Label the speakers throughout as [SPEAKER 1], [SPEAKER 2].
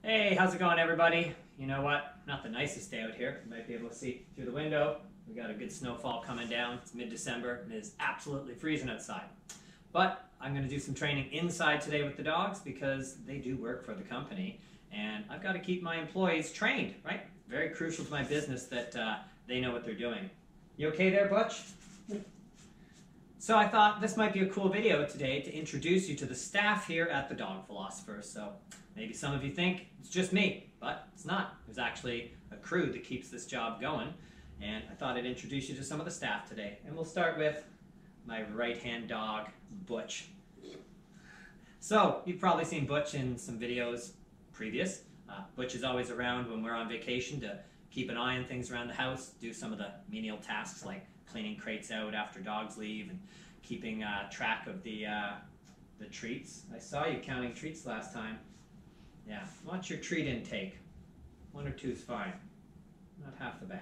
[SPEAKER 1] Hey, how's it going, everybody? You know what? Not the nicest day out here. You might be able to see through the window. We got a good snowfall coming down. It's mid-December and it is absolutely freezing outside. But I'm going to do some training inside today with the dogs because they do work for the company. And I've got to keep my employees trained, right? Very crucial to my business that they know what they're doing. You okay there, Butch? So I thought this might be a cool video today to introduce you to the staff here at the Dog Philosopher. So maybe some of you think it's just me, but it's not. There's actually a crew that keeps this job going. And I thought I'd introduce you to some of the staff today. And we'll start with my right-hand dog, Butch. So you've probably seen Butch in some videos previous. Butch is always around when we're on vacation to keep an eye on things around the house, do some of the menial tasks like cleaning crates out after dogs leave and keeping track of the treats. I saw you counting treats last time. Yeah, what's your treat intake? 1 or 2 is fine. Not half the bag.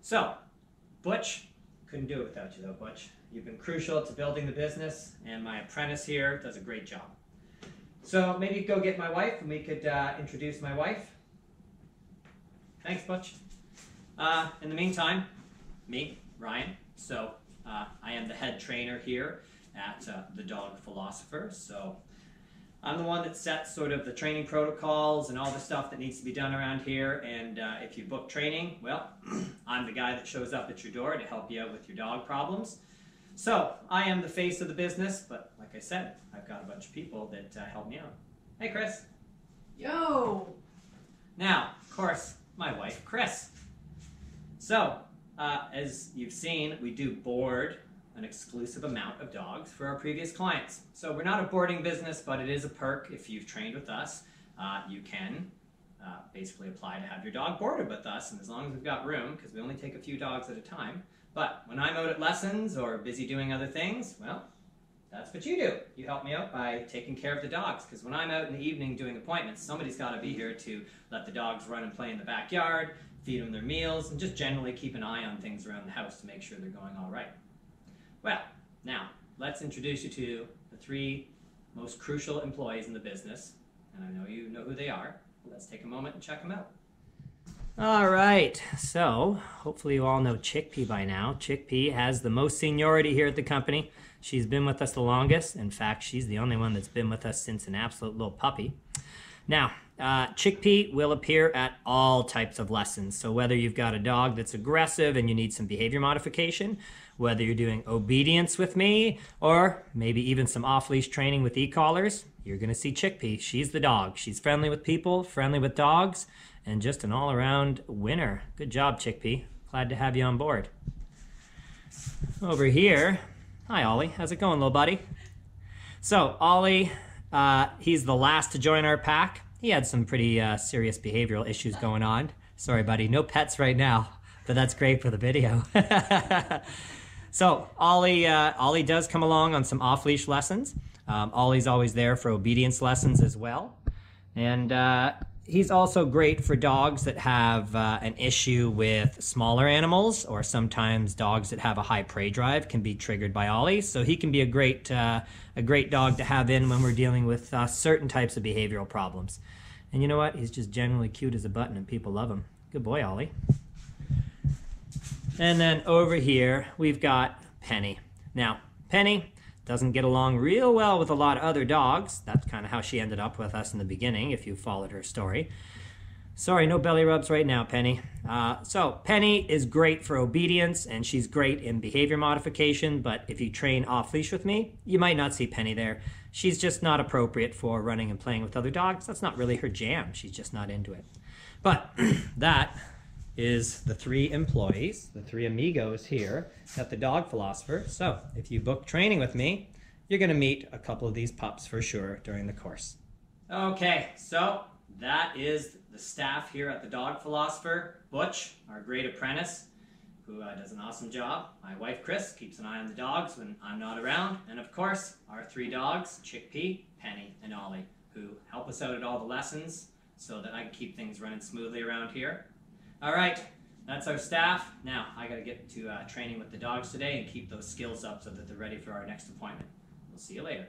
[SPEAKER 1] So, Butch, couldn't do it without you though, Butch. You've been crucial to building the business, and my apprentice here does a great job. So maybe go get my wife and we could introduce my wife. Thanks, Butch. In the meantime, me, Ryan. So I am the head trainer here at the Dog Philosopher. So I'm the one that sets sort of the training protocols and all the stuff that needs to be done around here. And if you book training, well, I'm the guy that shows up at your door to help you out with your dog problems. So I am the face of the business, but like I said, I've got a bunch of people that help me out. Hey, Chris.
[SPEAKER 2] Yo!
[SPEAKER 1] Now, of course, my wife, Chris. So, as you've seen, we do board an exclusive amount of dogs for our previous clients. So we're not a boarding business, but it is a perk. If you've trained with us, you can basically apply to have your dog boarded with us, and as long as we've got room, because we only take a few dogs at a time. But when I'm out at lessons or busy doing other things, well, that's what you do. You help me out by taking care of the dogs, because when I'm out in the evening doing appointments, somebody's got to be here to let the dogs run and play in the backyard, feed them their meals, and just generally keep an eye on things around the house to make sure they're going all right. Well, now, let's introduce you to the 3 most crucial employees in the business, and I know you know who they are. Let's take a moment and check them out. All right, so hopefully you all know Chickpea by now. Chickpea has the most seniority here at the company. She's been with us the longest. In fact, she's the only one that's been with us since an absolute little puppy. Now, Chickpea will appear at all types of lessons. So whether you've got a dog that's aggressive and you need some behavior modification, whether you're doing obedience with me, or maybe even some off-leash training with e-collars, you're going to see Chickpea. She's the dog. She's friendly with people, friendly with dogs, and just an all-around winner. Good job, Chickpea. Glad to have you on board. Over here, hi, Ollie. How's it going, little buddy? So, Ollie, he's the last to join our pack. He had some pretty serious behavioral issues going on. Sorry, buddy. No pets right now, but that's great for the video. So, Ollie does come along on some off-leash lessons. Ollie's always there for obedience lessons as well. And he's also great for dogs that have an issue with smaller animals, or sometimes dogs that have a high prey drive can be triggered by Ollie. So he can be a great dog to have in when we're dealing with certain types of behavioral problems. And you know what? He's just generally cute as a button and people love him. Good boy, Ollie. And then over here, we've got Penny. Now, Penny doesn't get along real well with a lot of other dogs. That's kind of how she ended up with us in the beginning, if you followed her story. Sorry, no belly rubs right now, Penny. So Penny is great for obedience, and she's great in behavior modification, but if you train off-leash with me, you might not see Penny there. She's just not appropriate for running and playing with other dogs. That's not really her jam. She's just not into it. But that is the 3 employees, the 3 amigos here at the Dog Philosopher. So if you book training with me, you're going to meet a couple of these pups for sure during the course. Okay, so that is the staff here at the Dog Philosopher. Butch, our great apprentice, who does an awesome job. My wife, Chris, keeps an eye on the dogs when I'm not around. And of course, our 3 dogs, Chickpea, Penny, and Ollie, who help us out at all the lessons so that I can keep things running smoothly around here. All right, that's our staff. Now, I got to get to training with the dogs today and keep those skills up so that they're ready for our next appointment. We'll see you later.